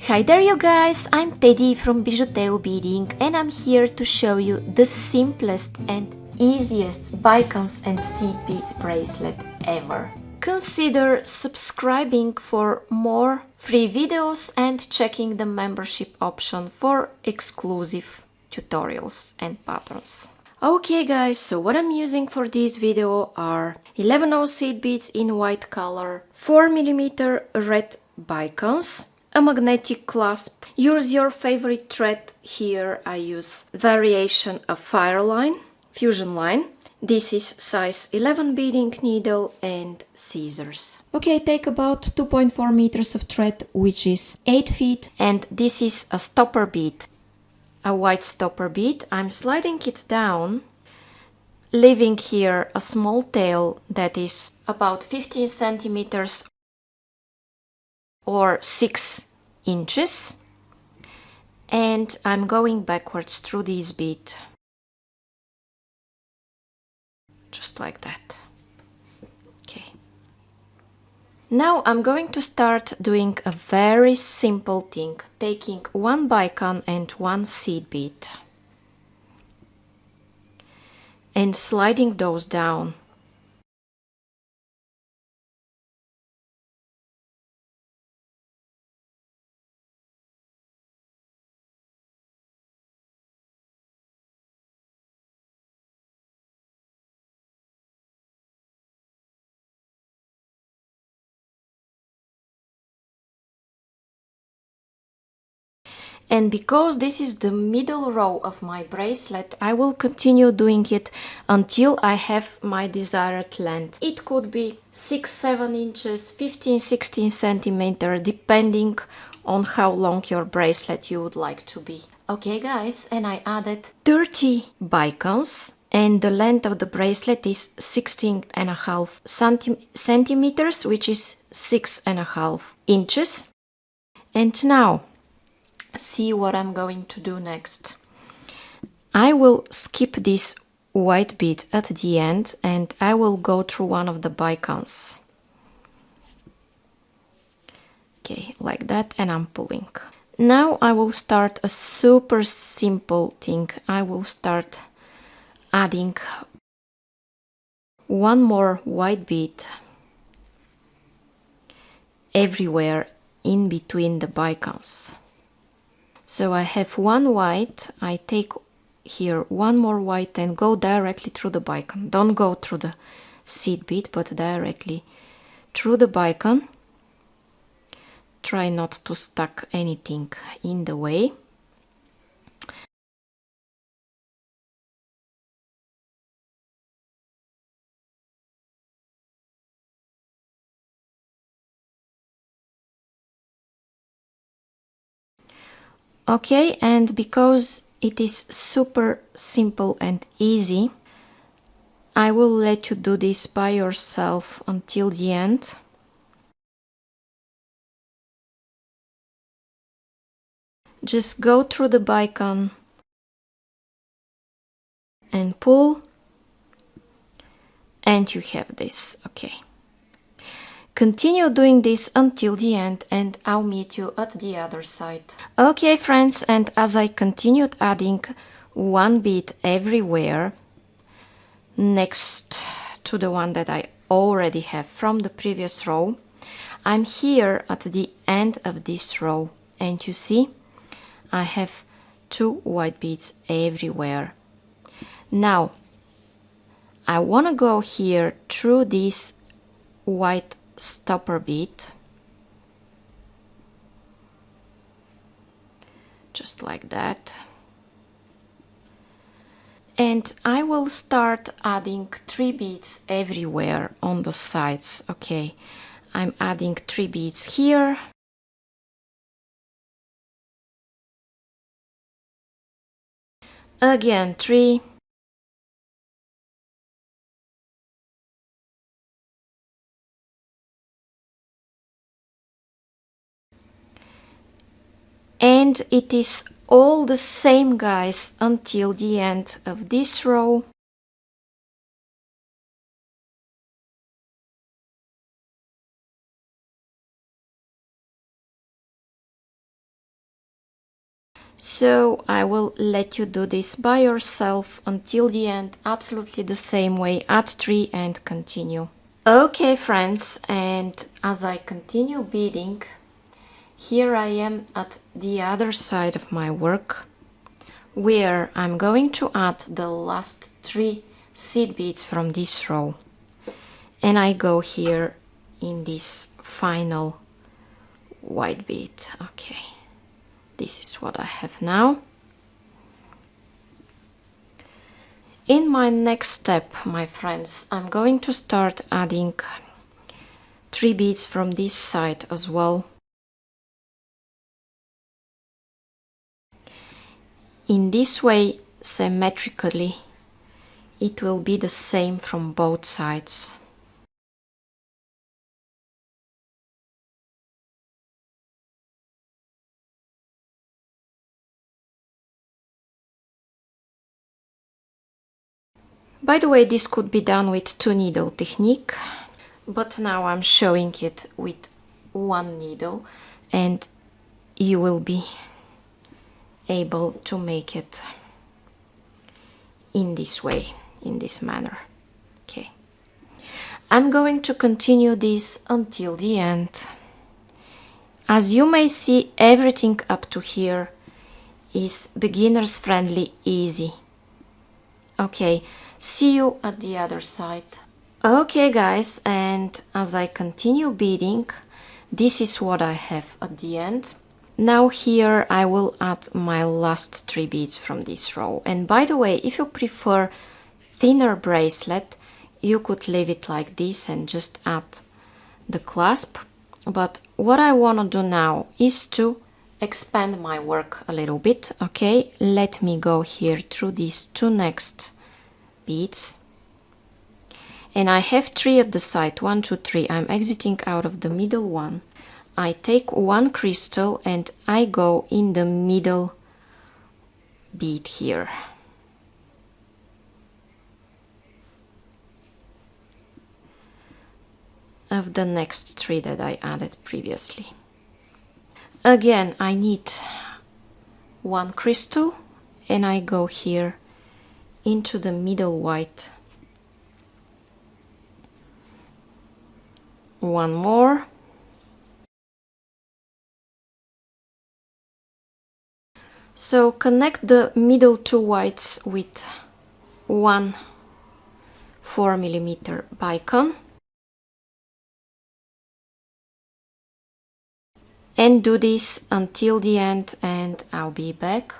Hi there you guys, I'm Teddy from Beading and I'm here to show you the simplest and easiest bicones and seed beads bracelet ever. Consider subscribing for more free videos and checking the membership option for exclusive tutorials and patterns. Okay guys, so what I'm using for this video are 11/0 seed beads in white color, 4mm red bicones, a magnetic clasp. Use your favorite thread. Here I use variation of Fireline, Fusionline. This is size 11 beading needle and scissors. Okay, take about 2.4 meters of thread, which is 8 feet, and this is a stopper bead. A white stopper bead. I'm sliding it down, leaving here a small tail that is about 15 centimeters or 6 inches, and I'm going backwards through this bead, just like that. Okay. Now I'm going to start doing a very simple thing, taking one bicone and one seed bead and sliding those down. And because this is the middle row of my bracelet, I will continue doing it until I have my desired length. It could be 6-7 inches, 15-16 centimeters, depending on how long your bracelet you would like to be. Okay guys, and I added 30 bicones, and the length of the bracelet is 16.5 centimeters, which is 6.5 inches. And now see what I'm going to do next. I will skip this white bead at the end and I will go through one of the bicones. Okay, like that, and I'm pulling. Now I will start a super simple thing. I will start adding one more white bead everywhere in between the bicones. So I have one white, I take here one more white and go directly through the bicone. Don't go through the seed bead, but directly through the bicone. Try not to stuck anything in the way. Okay, and because it is super simple and easy, I will let you do this by yourself until the end. Just go through the bicone and pull, and you have this. Okay. Continue doing this until the end and I'll meet you at the other side. Okay friends, and as I continued adding one bead everywhere next to the one that I already have from the previous row, I'm here at the end of this row and you see I have 2 white beads everywhere. Now I want to go here through this white stopper bead, just like that, and I will start adding 3 beads everywhere on the sides. Okay, I'm adding 3 beads here, again 3, and it is all the same guys until the end of this row. So I will let you do this by yourself until the end, absolutely the same way, add 3 and continue. Okay friends, and as I continue beading, here I am at the other side of my work, where I'm going to add the last 3 seed beads from this row. And I go here in this final white bead. Okay, this is what I have now. In my next step, my friends, I'm going to start adding 3 beads from this side as well. In this way, symmetrically, it will be the same from both sides. By the way, this could be done with 2 needle technique, but now I'm showing it with 1 needle, and you will be able to make it in this way, in this manner. Okay, I'm going to continue this until the end. As you may see, everything up to here is beginners friendly, easy. Okay, see you at the other side. Okay guys, and as I continue beading, this is what I have at the end. Now here I will add my last 3 beads from this row. And by the way, if you prefer thinner bracelet, you could leave it like this and just add the clasp. But what I want to do now is to expand my work a little bit. Okay, let me go here through these 2 next beads. And I have 3 at the side, 1, 2, 3. I'm exiting out of the middle one. I take 1 crystal and I go in the middle bead here. Of the next 3 that I added previously. Again, I need 1 crystal and I go here into the middle white. 1 more. So connect the middle 2 whites with 1 4mm bicone and do this until the end, and I'll be back.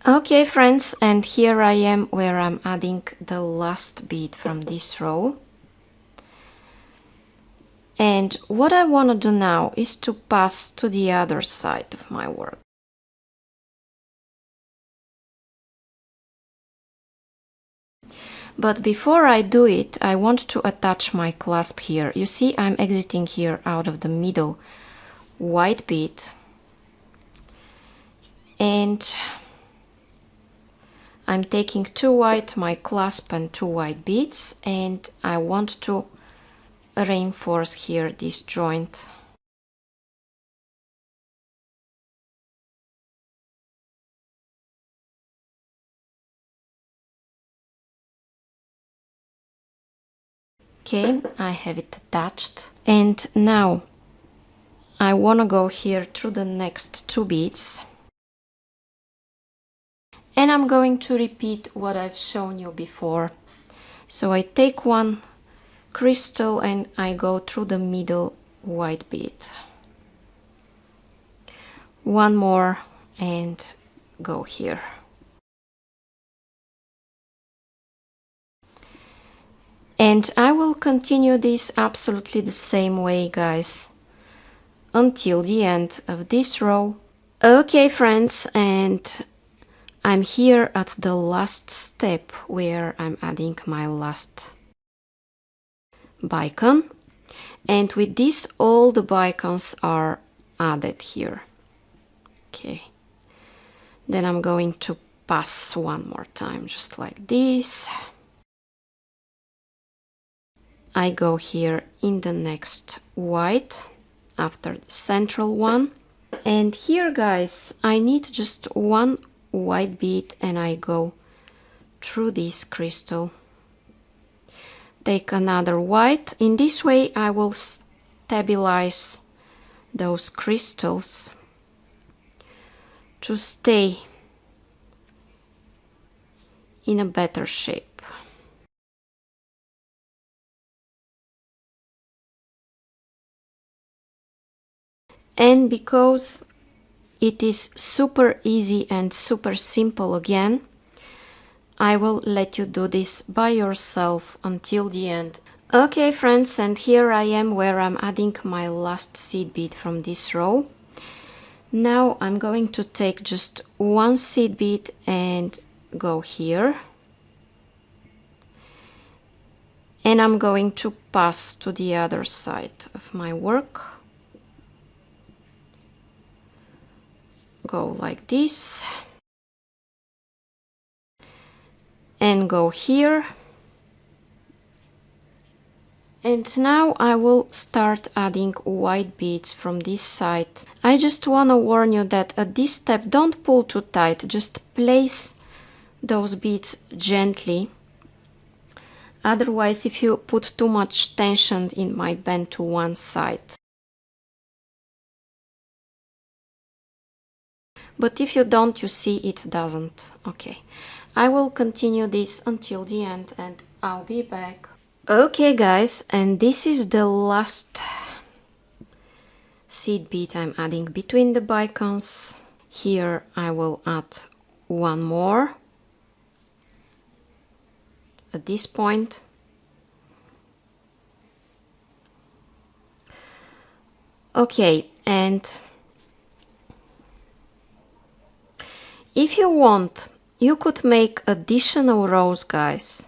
Okay friends, and here I am where I'm adding the last bead from this row. And what I want to do now is to pass to the other side of my work. But before I do it, I want to attach my clasp here. You see, I'm exiting here out of the middle white bead. And I'm taking 2 white, my clasp, and 2 white beads, and I want to reinforce here this joint. Okay, I have it attached, and now I want to go here through the next 2 beads, and I'm going to repeat what I've shown you before. So I take 1 crystal and I go through the middle white bead, 1 more and go here. And I will continue this absolutely the same way, guys, until the end of this row. Okay friends, and I'm here at the last step where I'm adding my last bicone, and with this all the bicones are added here. Okay, then I'm going to pass 1 more time, just like this. I go here in the next white after the central one, And here, guys, I need just one white bead and I go through this crystal. Take another white. In this way I will stabilize those crystals to stay in a better shape. And because it is super easy and super simple again, I will let you do this by yourself until the end. Okay friends, and here I am where I'm adding my last seed bead from this row. Now I'm going to take just one seed bead and go here. And I'm going to pass to the other side of my work. Go like this. And go here. And now I will start adding white beads from this side. I just want to warn you that at this step don't pull too tight, just place those beads gently. Otherwise, if you put too much tension, it might bend to one side. But if you don't, you see it doesn't. Okay, I will continue this until the end and I'll be back. Okay guys, and this is the last seed bead I'm adding between the bicones. Here I will add one more at this point. Okay, and if you want, you could make additional rows, guys.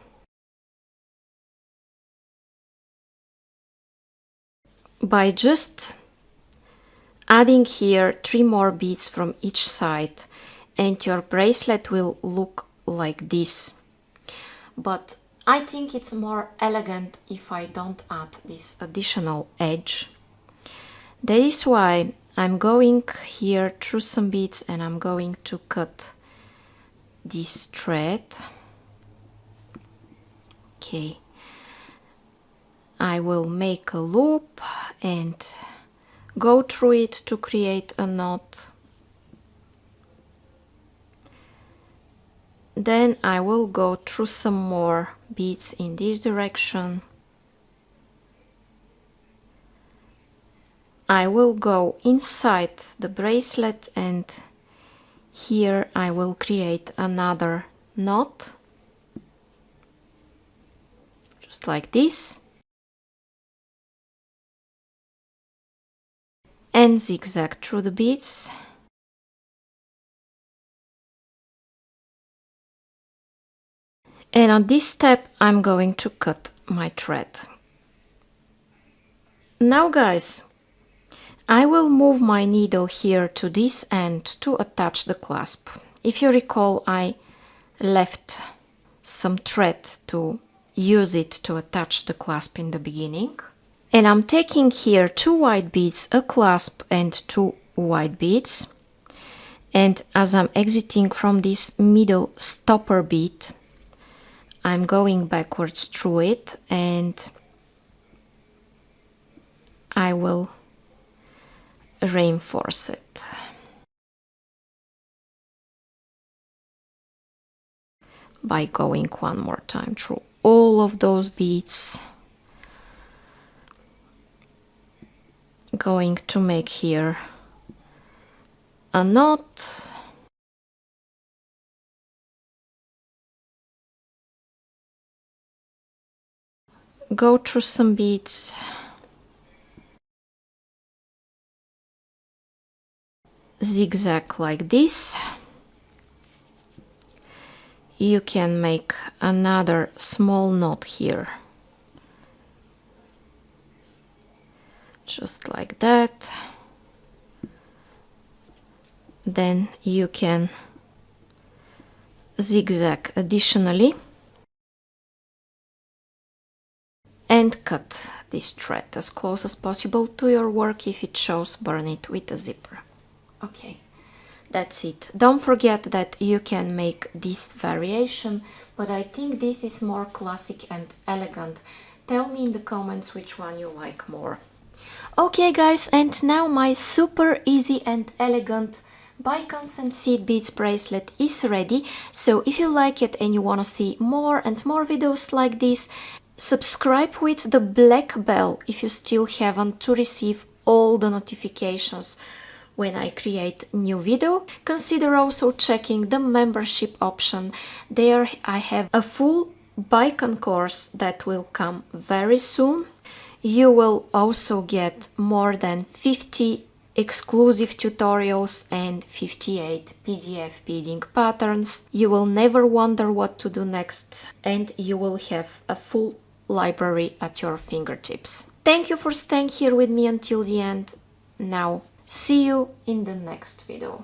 By just adding here 3 more beads from each side, and your bracelet will look like this. But I think it's more elegant if I don't add this additional edge. That is why I'm going here through some beads and I'm going to cut this thread. Okay, I will make a loop and go through it to create a knot. Then I will go through some more beads in this direction. I will go inside the bracelet and here I will create another knot, just like this. And zigzag through the beads. And on this step I'm going to cut my thread. Now guys, I will move my needle here to this end to attach the clasp. If you recall, I left some thread to use it to attach the clasp in the beginning. And I'm taking here 2 white beads, a clasp and 2 white beads. And as I'm exiting from this middle stopper bead, I'm going backwards through it and I will reinforce it. By going one more time through all of those beads. Going to make here a knot. Go through some beads. Zigzag like this. You can make another small knot here. Just like that. Then you can zigzag additionally and cut this thread as close as possible to your work. If it shows, burn it with a zipper. Okay, that's it. Don't forget that you can make this variation, but I think this is more classic and elegant. Tell me in the comments which one you like more. Okay guys, and now my super easy and elegant bicones and seed beads bracelet is ready. So if you like it and you want to see more and more videos like this, subscribe with the black bell if you still haven't, to receive all the notifications when I create new video. Consider also checking the membership option. There I have a full bicone course that will come very soon. You will also get more than 50 exclusive tutorials and 58 PDF beading patterns. You will never wonder what to do next, and you will have a full library at your fingertips. Thank you for staying here with me until the end. Now, see you in the next video.